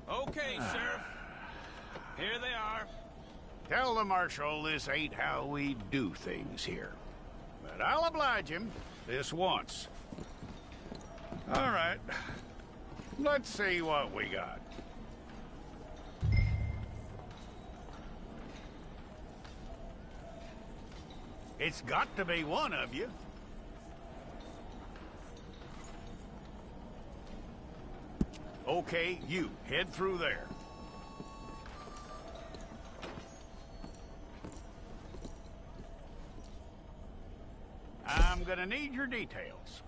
Okay, Sheriff. Here they are. Tell the Marshal this ain't how we do things here. But I'll oblige him this once. All right. Let's see what we got. It's got to be one of you. Okay, you, head through there. I'm gonna need your details.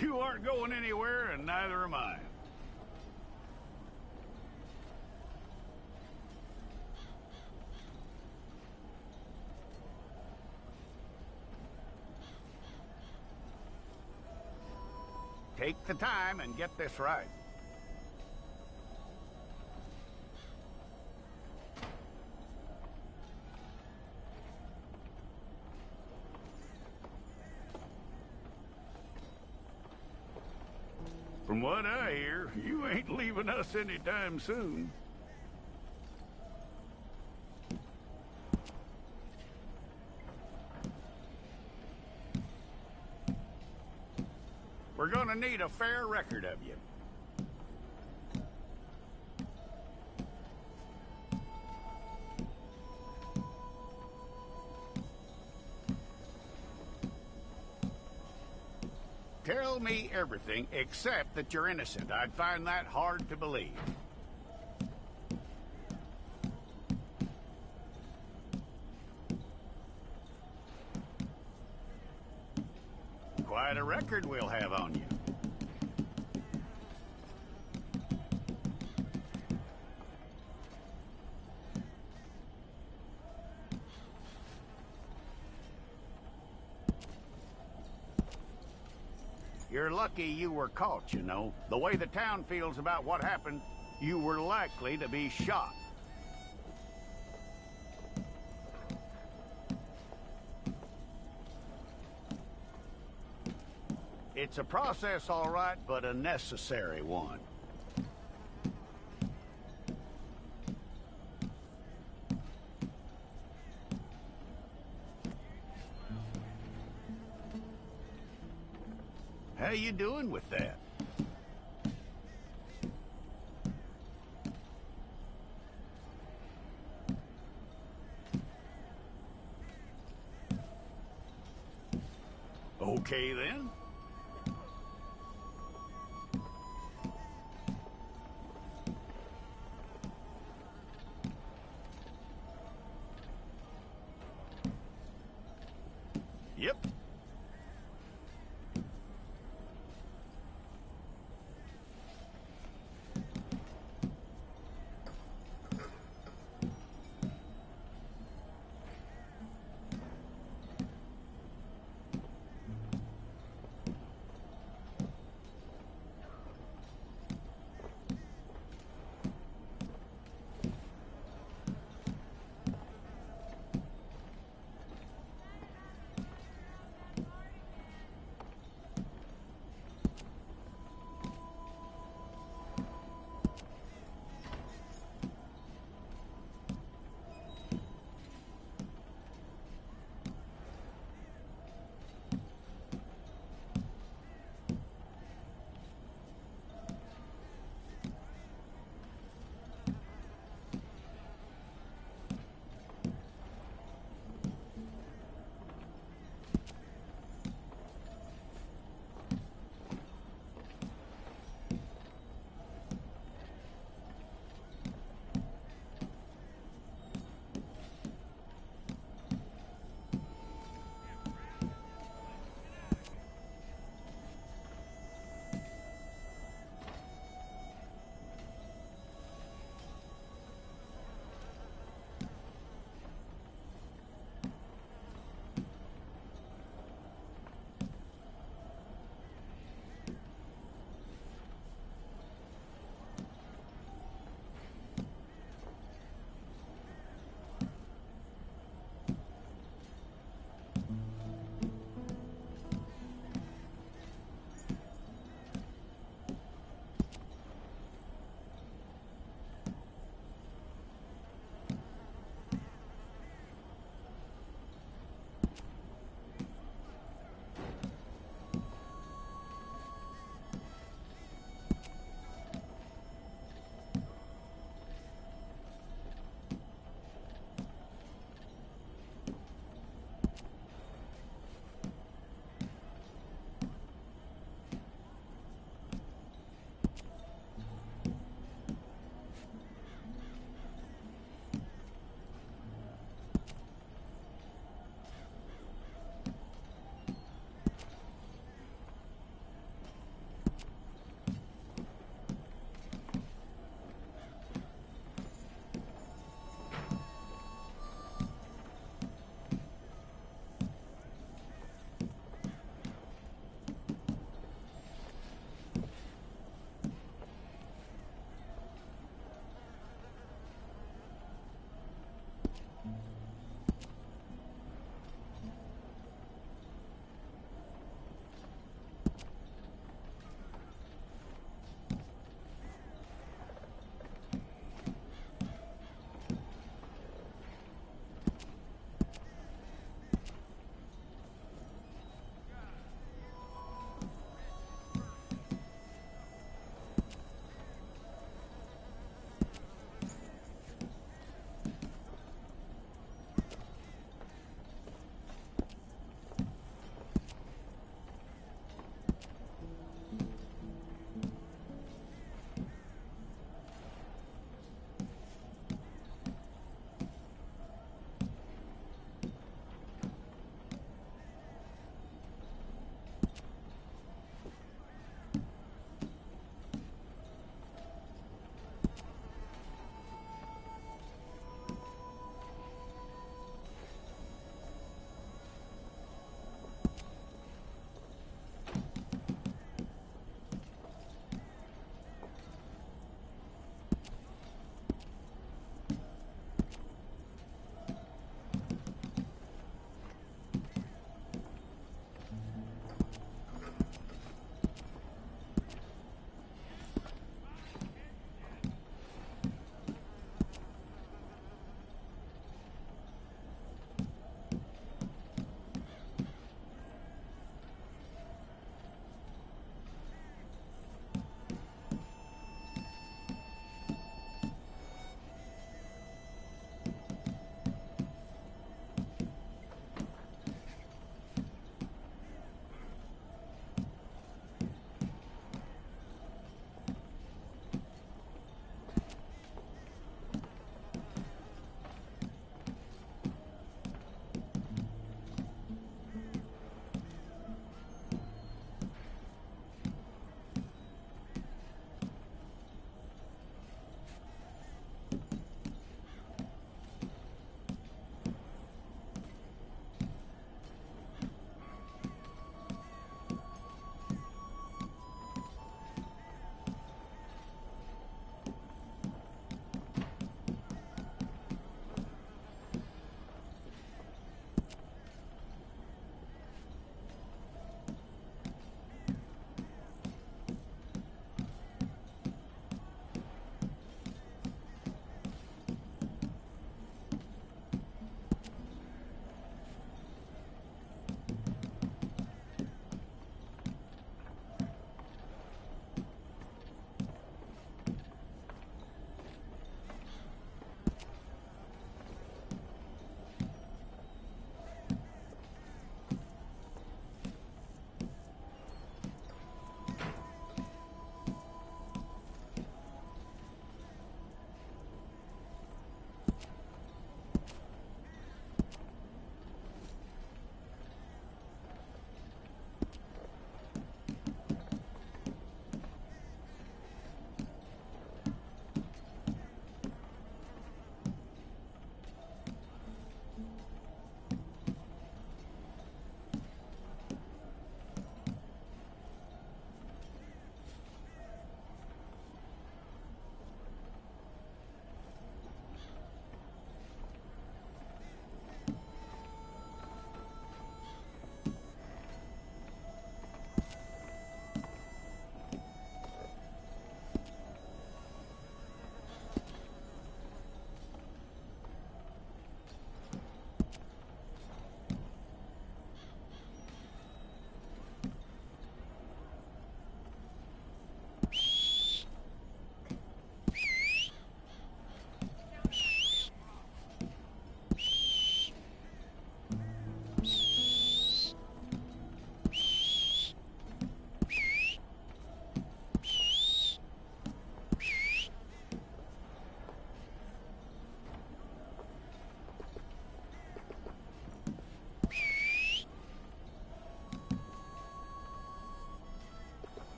You aren't going anywhere, and neither am I. Take the time and get this right. From what I hear, you ain't leaving us anytime soon. We're gonna need a fair record of you. Tell me everything except that you're innocent. I'd find that hard to believe. Quite a record we'll have on you. You're lucky you were caught, you know. The way the town feels about what happened, you were likely to be shot. It's a process, all right, but a necessary one. How you doing with that? Okay, then. Yep.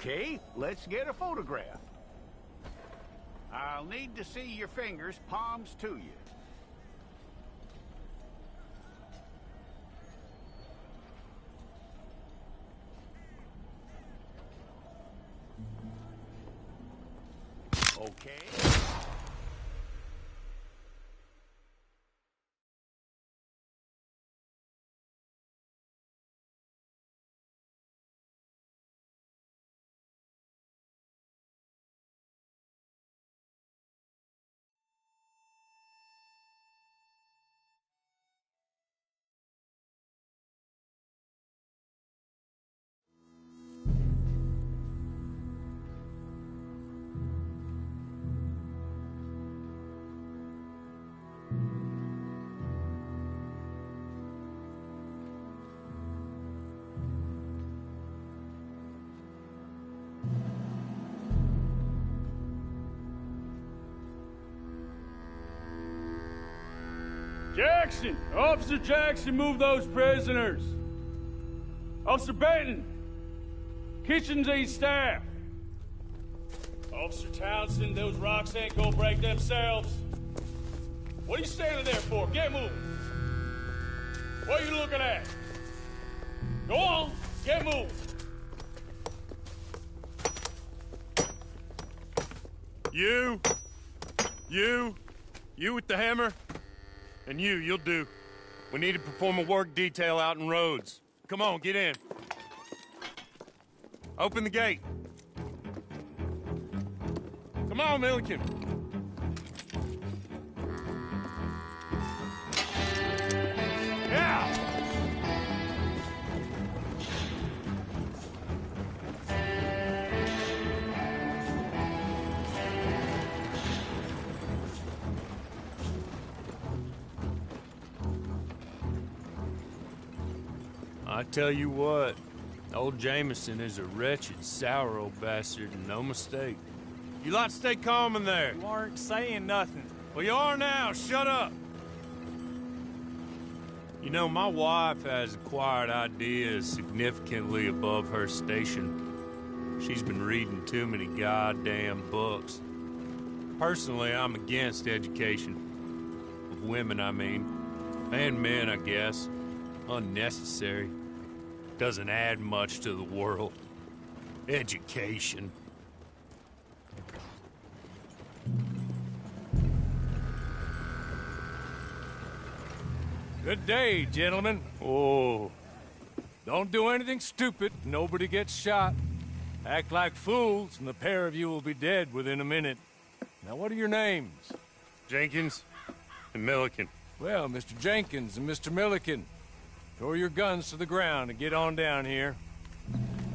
Okay, let's get a photograph. I'll need to see your fingers, palms to you. Okay. Jackson! Officer Jackson, move those prisoners! Officer Benton! Kitchens aid staff! Officer Townsend, those rocks ain't gonna break themselves. What are you standing there for? Get moving! What are you looking at? Go on, get moving! You with the hammer? And you'll do. We need to perform a work detail out in Rhodes. Come on, get in. Open the gate. Come on, Milliken. Yeah! I tell you what, old Jameson is a wretched, sour old bastard, and no mistake. You lot stay calm in there. You aren't saying nothing. Well, you are now. Shut up. You know, my wife has acquired ideas significantly above her station. She's been reading too many goddamn books. Personally, I'm against education. Of women, I mean. And men, I guess. Unnecessary. Doesn't add much to the world. Education. Good day, gentlemen. Oh, Don't do anything stupid. Nobody gets shot. Act like fools, and the pair of you will be dead within a minute. Now, what are your names? Jenkins and Milliken. Well, Mr. Jenkins and Mr. Milliken, throw your guns to the ground and get on down here.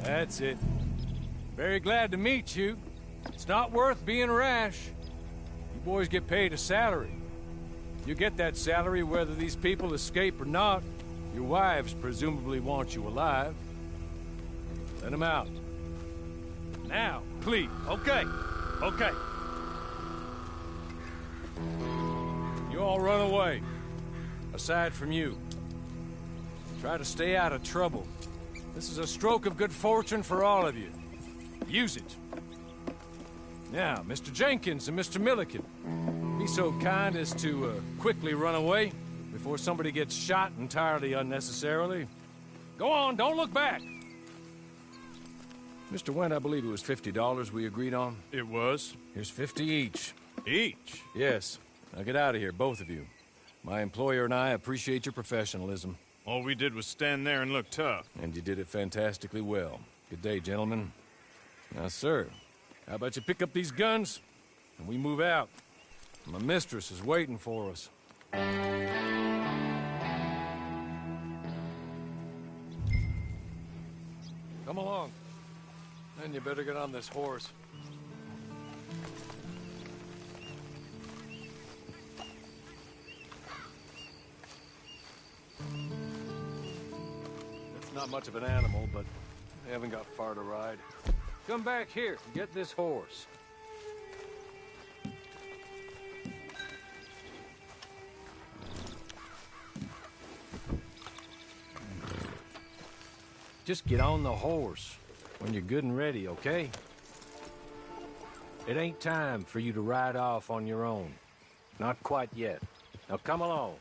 That's it. Very glad to meet you. It's not worth being rash. You boys get paid a salary. You get that salary whether these people escape or not. Your wives presumably want you alive. Let them out. Now, please. Okay. You all run away. Aside from you. Try to stay out of trouble. This is a stroke of good fortune for all of you. Use it. Now, Mr. Jenkins and Mr. Milliken, be so kind as to quickly run away before somebody gets shot entirely unnecessarily. Go on, don't look back. Mr. Wendt, I believe it was $50 we agreed on. it was. Here's 50 each. Each? Yes. Now get out of here, both of you. My employer and I appreciate your professionalism. All we did was stand there and look tough. And you did it fantastically well. Good day, gentlemen. Now, sir, how about you pick up these guns, and we move out? My mistress is waiting for us. Come along. Then you better get on this horse. It's not much of an animal, but they haven't got far to ride. Come back here and get this horse. Just get on the horse. when you're good and ready, okay? It ain't time for you to ride off on your own. Not quite yet. Now come along.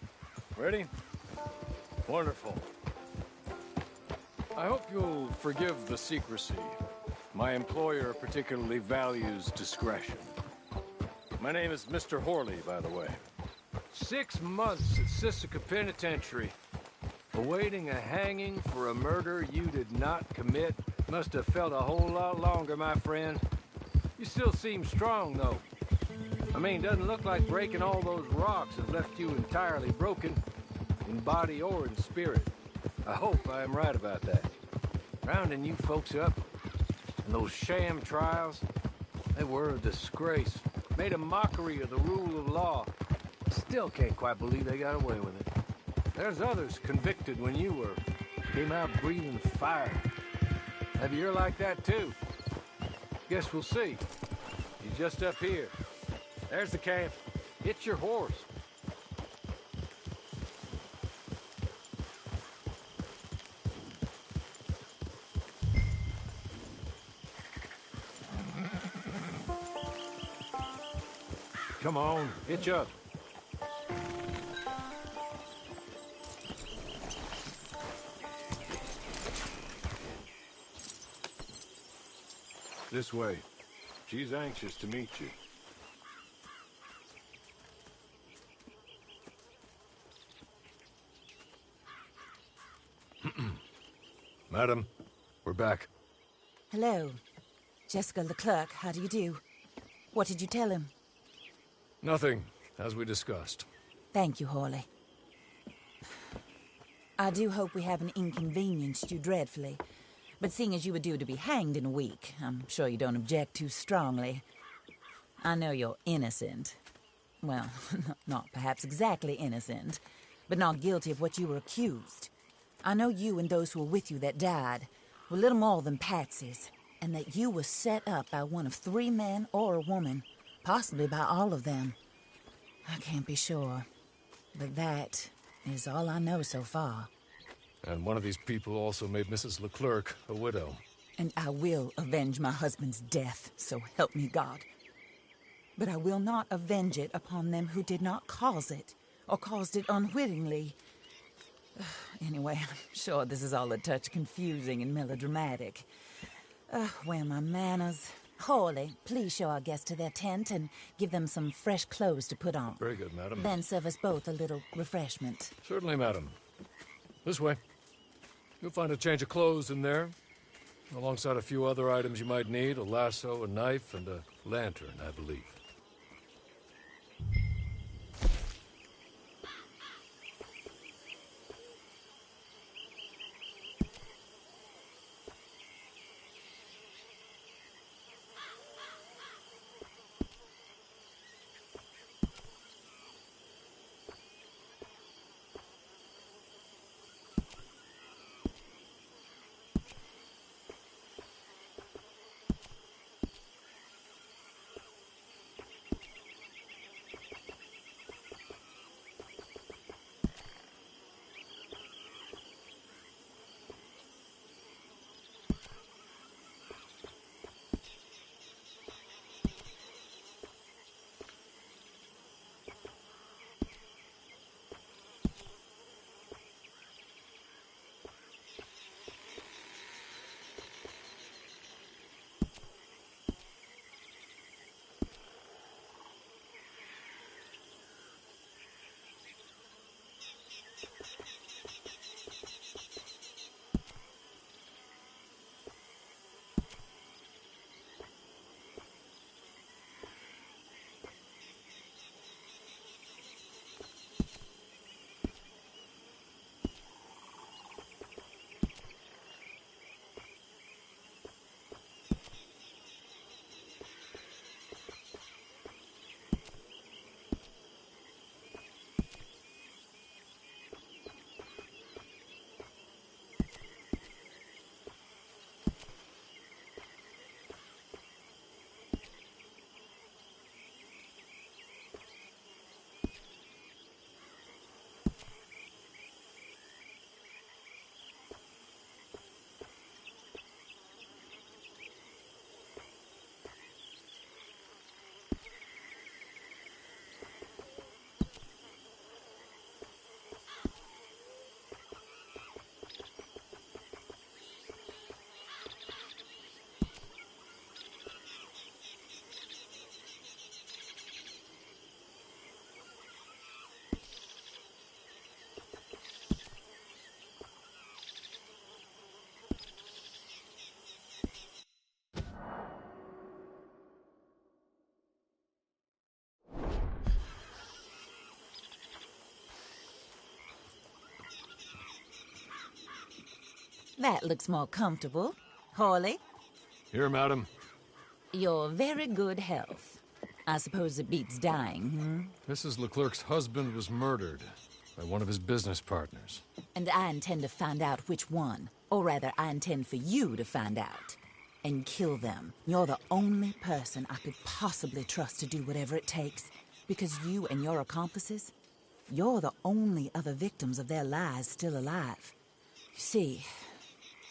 Ready? Wonderful. I hope you'll forgive the secrecy. My employer particularly values discretion. My name is Mr. Horley, by the way. 6 months at Sisika Penitentiary. Awaiting a hanging for a murder you did not commit. Must have felt a whole lot longer, my friend. You still seem strong, though. I mean, doesn't look like breaking all those rocks has left you entirely broken, in body or in spirit. I hope I am right about that. Rounding you folks up, and those sham trials, they were a disgrace. Made a mockery of the rule of law. Still can't quite believe they got away with it. There's others convicted when you were. Came out breathing fire. Maybe you're like that too. Guess we'll see. He's just up here. There's the camp. It's your horse. Come on, hitch up. This way. She's anxious to meet you. Madam, we're back. Hello. Jessica Leclerc, how do you do? What did you tell him? Nothing, as we discussed. Thank you, Horley. I do hope we haven't inconvenienced you dreadfully. But seeing as you were due to be hanged in a week, I'm sure you don't object too strongly. I know you're innocent. Well, not perhaps exactly innocent, but not guilty of what you were accused. I know you and those who were with you that died were little more than patsies, and that you were set up by one of 3 men or a woman, possibly by all of them. I can't be sure, but that is all I know so far. And one of these people also made Mrs. Leclerc a widow. And I will avenge my husband's death, so help me God. But I will not avenge it upon them who did not cause it, or caused it unwittingly. Anyway, I'm sure this is all a touch confusing and melodramatic. Where are my manners? Horley, please show our guests to their tent and give them some fresh clothes to put on. Very good, madam. Then serve us both a little refreshment. Certainly, madam. This way. You'll find a change of clothes in there, alongside a few other items you might need, a lasso, a knife, and a lantern, I believe. That looks more comfortable. Hawley, Here, madam. your very good health. I suppose it beats dying, Mrs. Leclerc's husband was murdered by one of his business partners. And I intend to find out which one. Or rather, I intend for you to find out. And kill them. You're the only person I could possibly trust to do whatever it takes. Because you and your accomplices, you're the only other victims of their lies still alive. You see,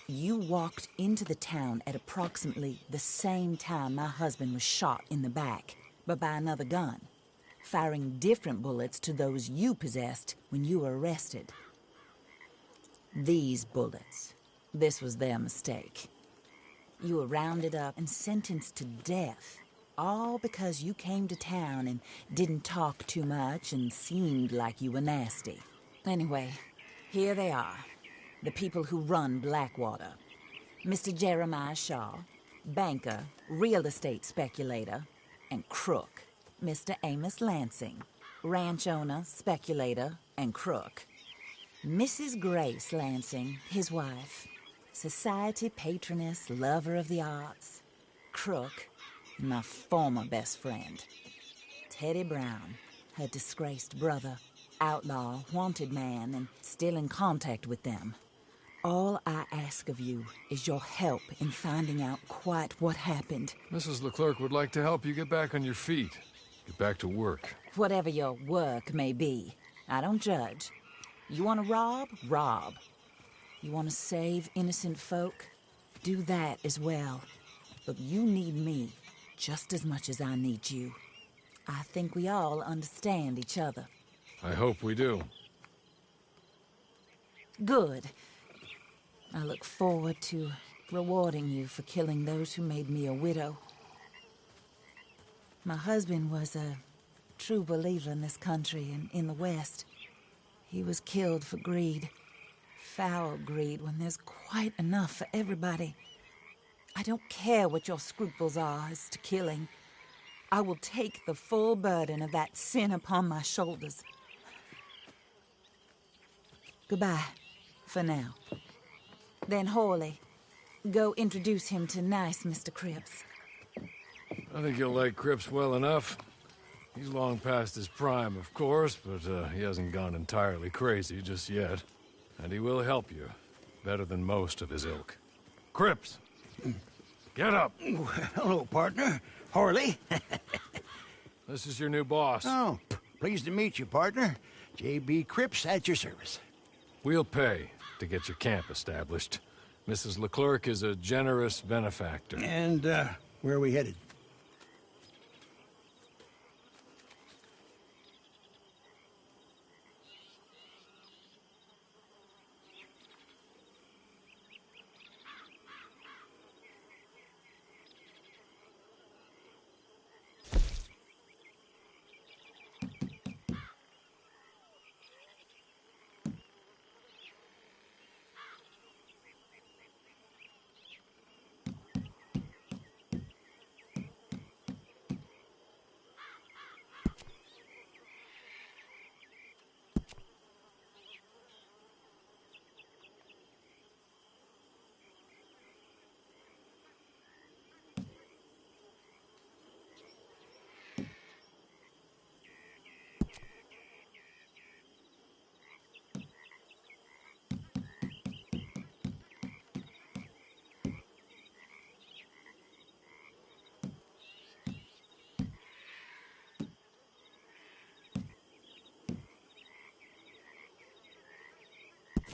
you walked into the town at approximately the same time my husband was shot in the back, but by another gun, firing different bullets to those you possessed when you were arrested. These bullets, this was their mistake. You were rounded up and sentenced to death, all because you came to town and didn't talk too much and seemed like you were nasty. Anyway, here they are, the people who run Blackwater. Mr. Jeremiah Shaw, banker, real estate speculator, and crook. Mr. Amos Lansing, ranch owner, speculator, and crook. Mrs. Grace Lansing, his wife, society patroness, lover of the arts, crook, and my former best friend. Teddy Brown, her disgraced brother, outlaw, wanted man, and still in contact with them. All I ask of you is your help in finding out quite what happened. Mrs. Leclerc would like to help you get back on your feet. Get back to work. Whatever your work may be, I don't judge. You want to rob? Rob. You want to save innocent folk? Do that as well. But you need me just as much as I need you. I think we all understand each other. I hope we do. Good. I look forward to rewarding you for killing those who made me a widow. My husband was a true believer in this country and in the West. He was killed for greed. Foul greed when there's quite enough for everybody. I don't care what your scruples are as to killing. I will take the full burden of that sin upon my shoulders. Goodbye, for now. Then Hawley, go introduce him to nice Mr. Cripps. I think you'll like Cripps well enough. He's long past his prime, of course, but he hasn't gone entirely crazy just yet. And he will help you, better than most of his ilk. Cripps! Get up! Hello, partner. Hawley. This is your new boss. Oh, pleased to meet you, partner. J.B. Cripps at your service. We'll pay to get your camp established. Mrs. Leclerc is a generous benefactor. And, where are we headed?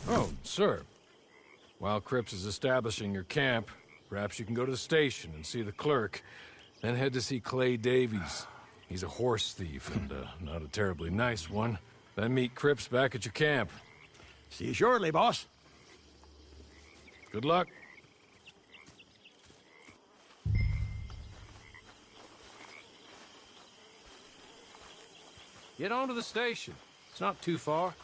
Oh, sir. While Cripps is establishing your camp, perhaps you can go to the station and see the clerk, then head to see Clay Davies. He's a horse thief, and not a terribly nice one. Then meet Cripps back at your camp. See you shortly, boss. Good luck. Get on to the station. It's not too far.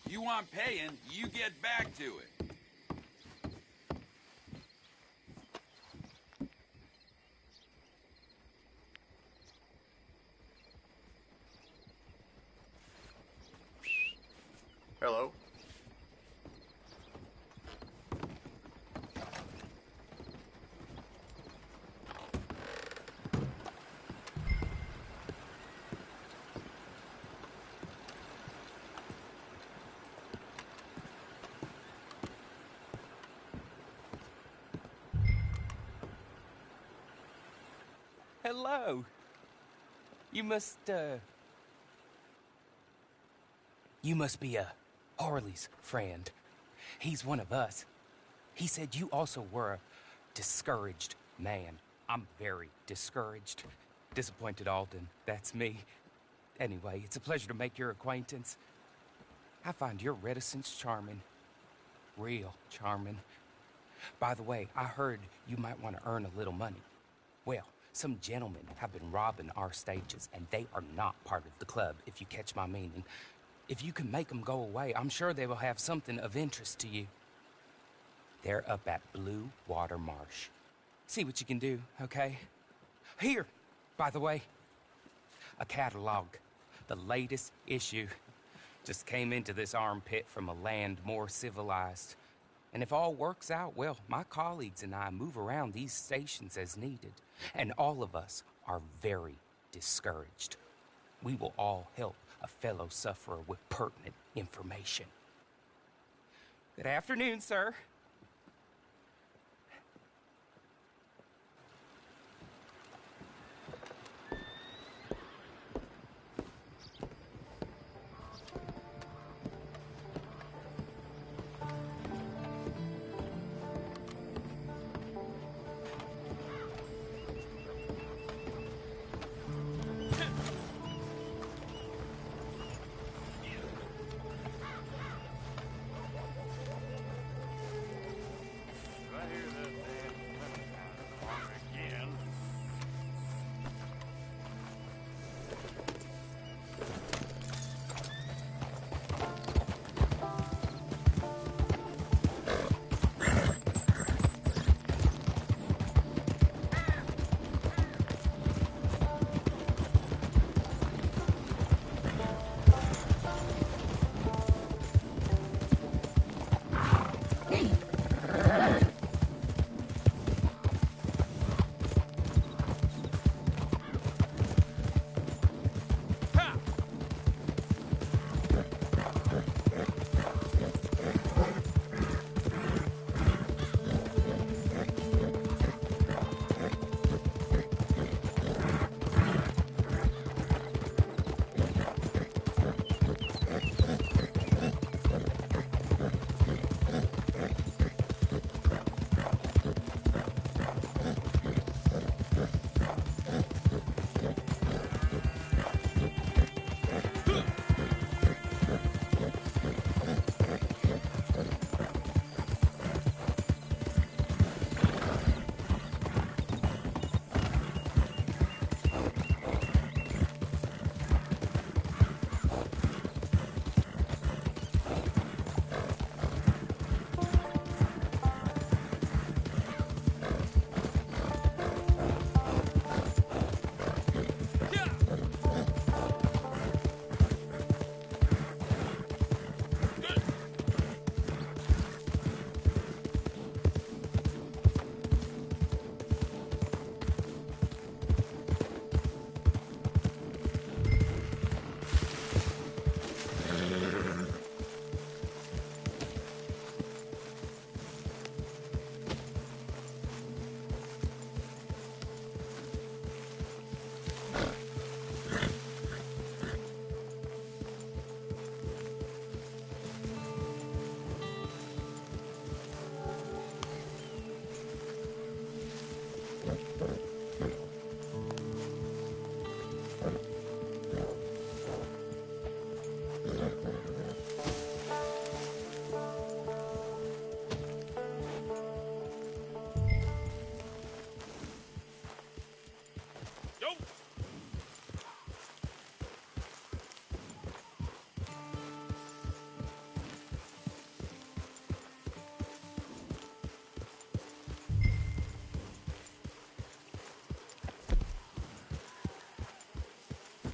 You want paying, you get back to it. Hello? Hello. You must be Harley's friend. He's one of us. He said you also were a discouraged man. I'm very discouraged. Disappointed Alden, that's me. Anyway, it's a pleasure to make your acquaintance. I find your reticence charming. Real charming. By the way, I heard you might want to earn a little money. Well, some gentlemen have been robbing our stages, and they are not part of the club, if you catch my meaning. If you can make them go away, I'm sure they will have something of interest to you. They're up at Blue Water Marsh. See what you can do, okay? Here, by the way, a catalog. The latest issue. Just came into this armpit from a land more civilized. And if all works out, well, my colleagues and I move around these stations as needed. And all of us are very discouraged. We will all help a fellow sufferer with pertinent information. Good afternoon, sir.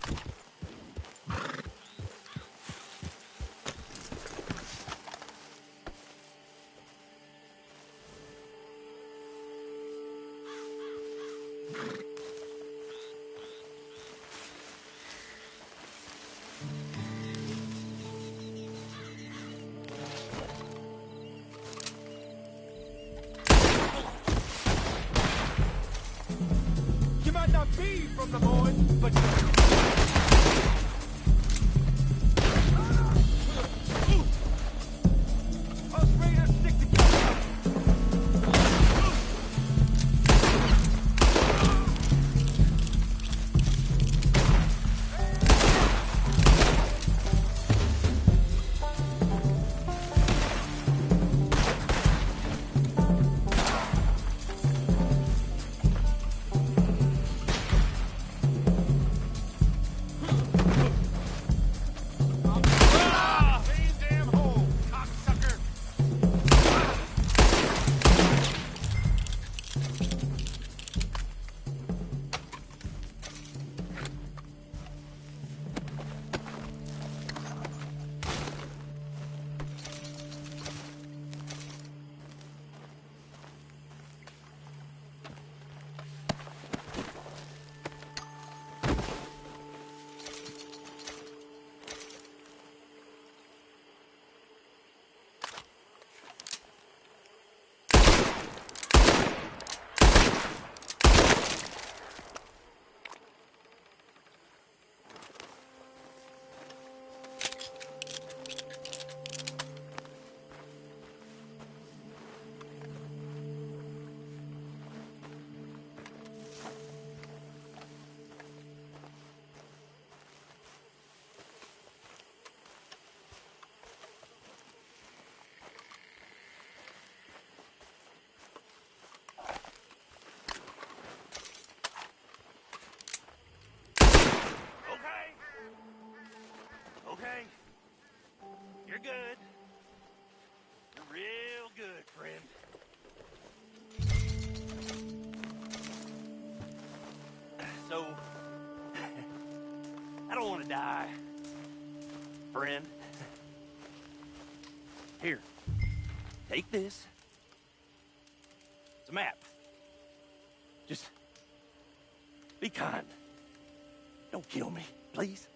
You might not be from the boys, but us raiders stick together. Okay. You're good. You're real good, friend. So, I don't want to die, friend. Here, take this. It's a map. Just be kind. Don't kill me, please.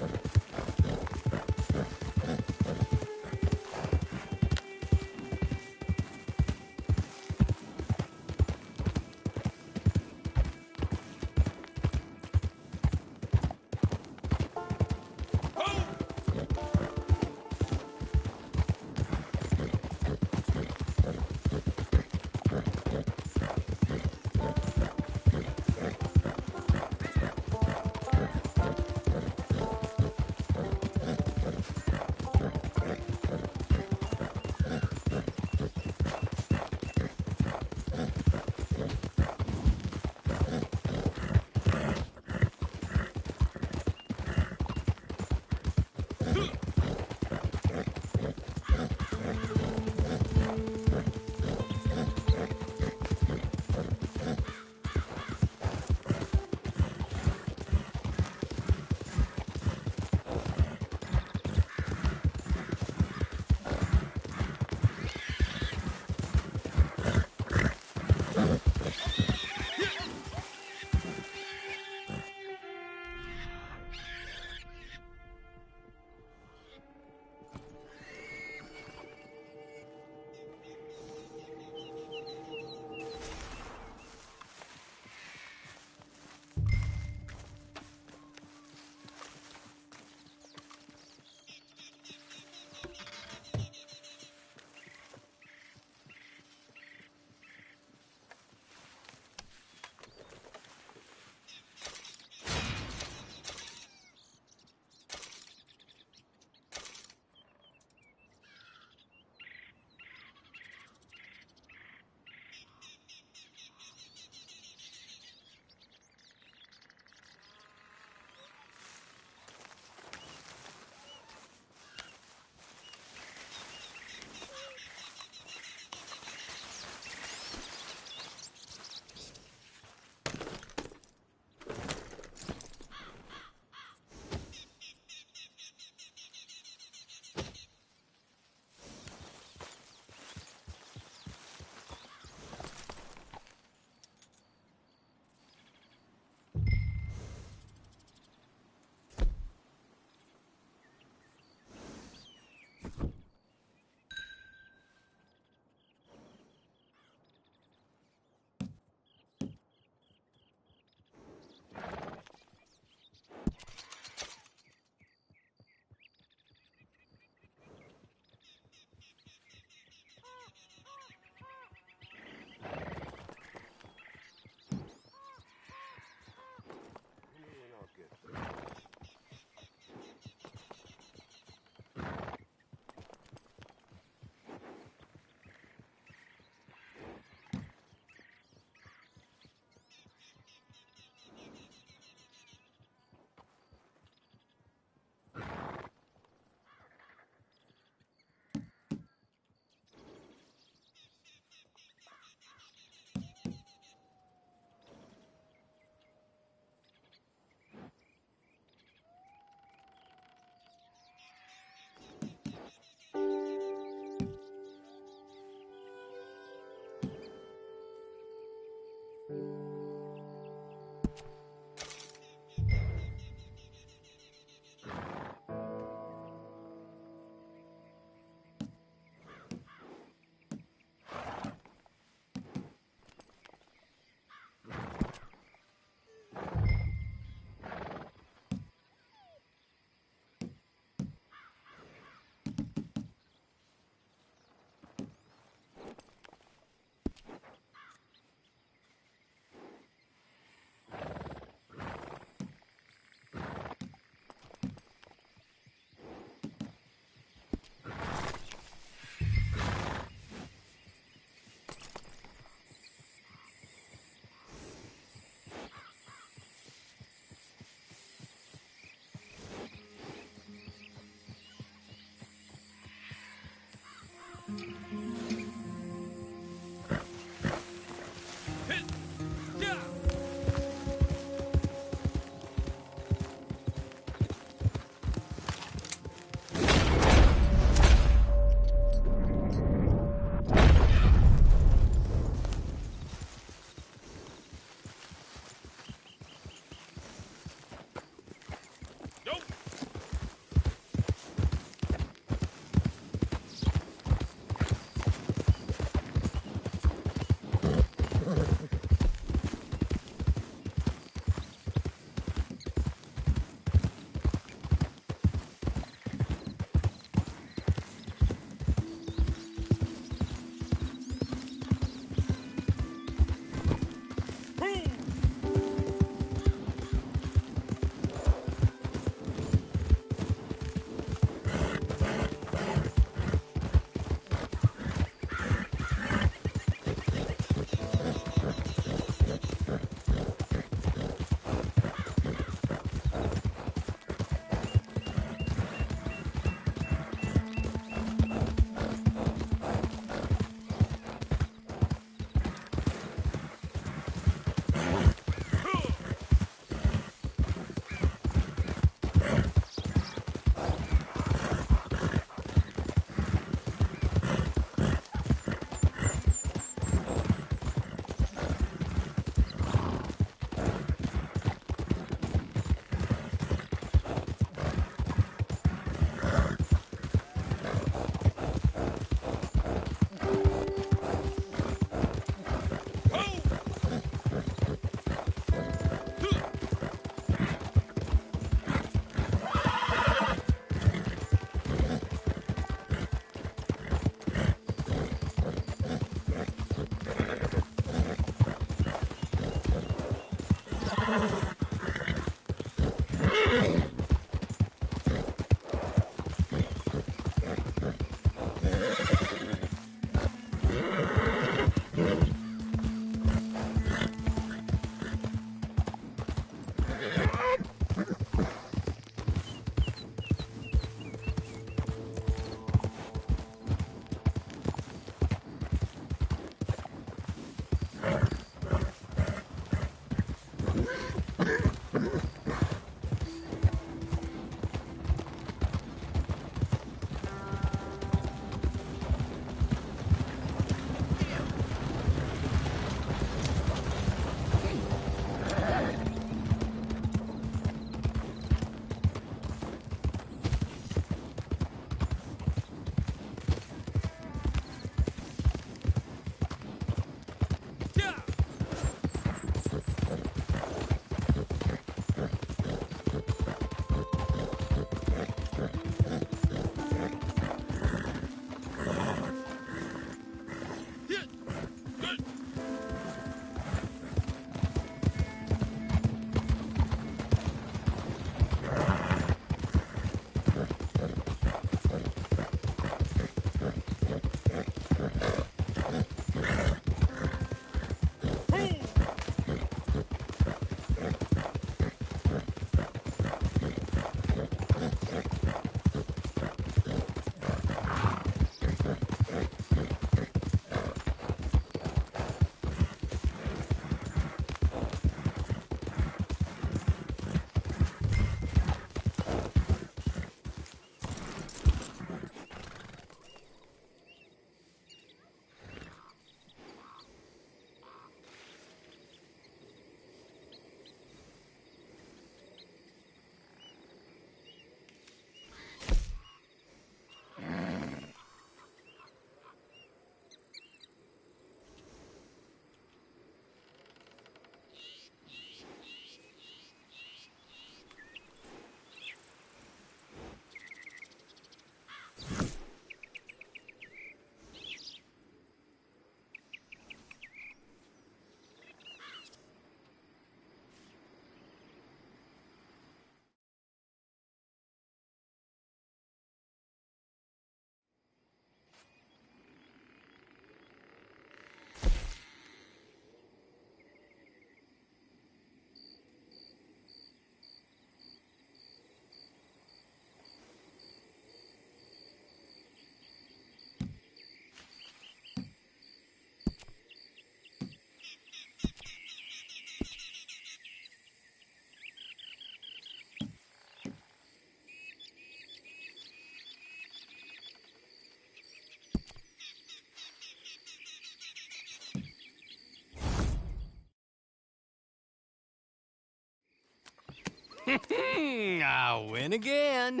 I win again.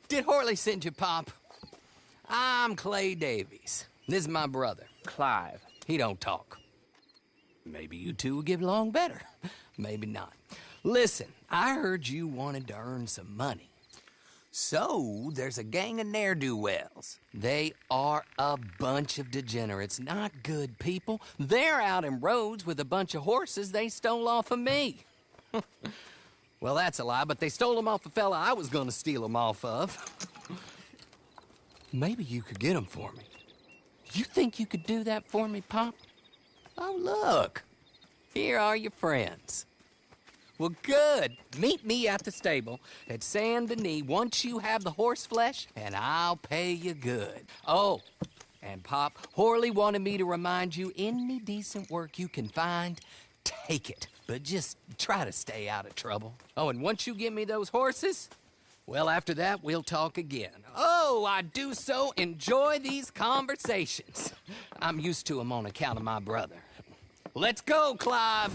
Did Horley send you, Pop? I'm Clay Davies. This is my brother, Clive. He don't talk. Maybe you two will get along better. Maybe not. Listen, I heard you wanted to earn some money. So, there's a gang of ne'er-do-wells. They are a bunch of degenerates, not good people. They're out in roads with a bunch of horses they stole off of me. Well, that's a lie, but they stole them off a fella I was gonna steal them off of. Maybe you could get them for me. You think you could do that for me, Pop? Oh, look. Here are your friends. Well, good. Meet me at the stable at Saint Denis once you have the horse flesh, and I'll pay you good. Oh, and Pop, Horley wanted me to remind you, any decent work you can find, take it. But just try to stay out of trouble. Oh, and once you give me those horses, well, after that, we'll talk again. Oh, I do so enjoy these conversations. I'm used to them on account of my brother. Let's go, Clive.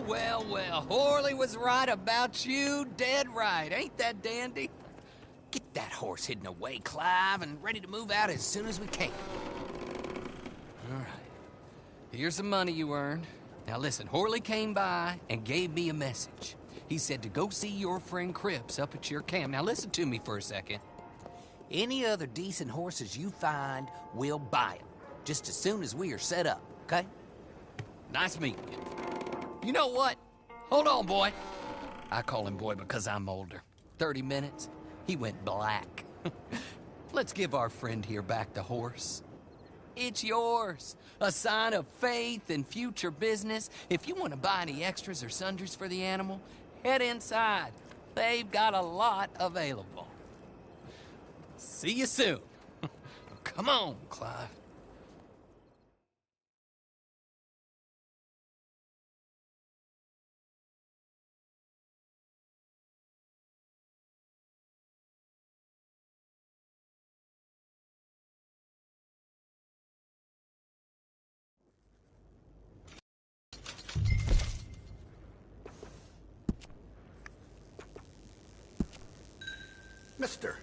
well, well. Horley was right about you, dead right. Ain't that dandy? Get that horse hidden away, Clive, and ready to move out as soon as we can. All right. Here's the money you earned. Now listen, Horley came by and gave me a message. He said to go see your friend Cripps up at your camp. Now listen to me for a second. Any other decent horses you find, we'll buy them. Just as soon as we are set up, okay? Nice meeting you. You know what? Hold on, boy. I call him boy because I'm older. 30 minutes, he went black. Let's give our friend here back the horse. It's yours. A sign of faith and future business. If you want to buy any extras or sundries for the animal, head inside. They've got a lot available. See you soon. Come on, Clive. Mister.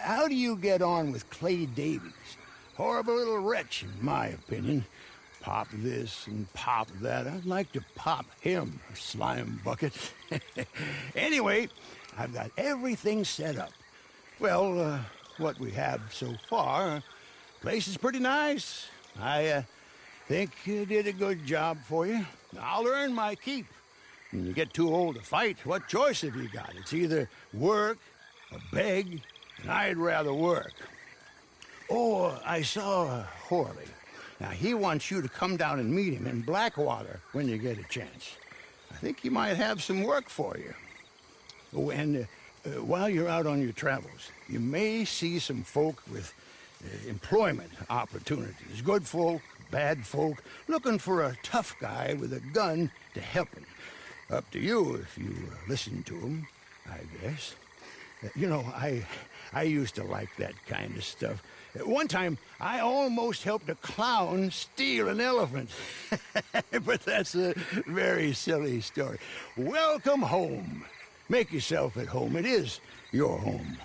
how do you get on with Clay Davies? Horrible little wretch, in my opinion. Pop this and pop that. I'd like to pop him, a slime bucket. Anyway, I've got everything set up. Well, what we have so far, place is pretty nice. I think you did a good job for you. I'll earn my keep. When you get too old to fight, what choice have you got? It's either work or beg, and I'd rather work. Oh, I saw Horley. Now, he wants you to come down and meet him in Blackwater when you get a chance. I think he might have some work for you. Oh, and while you're out on your travels, you may see some folk with employment opportunities. Good folk, bad folk, looking for a tough guy with a gun to help him. Up to you if you listen to him, I guess. You know, I used to like that kind of stuff. One time, I almost helped a clown steal an elephant. But that's a very silly story. Welcome home. Make yourself at home. It is your home.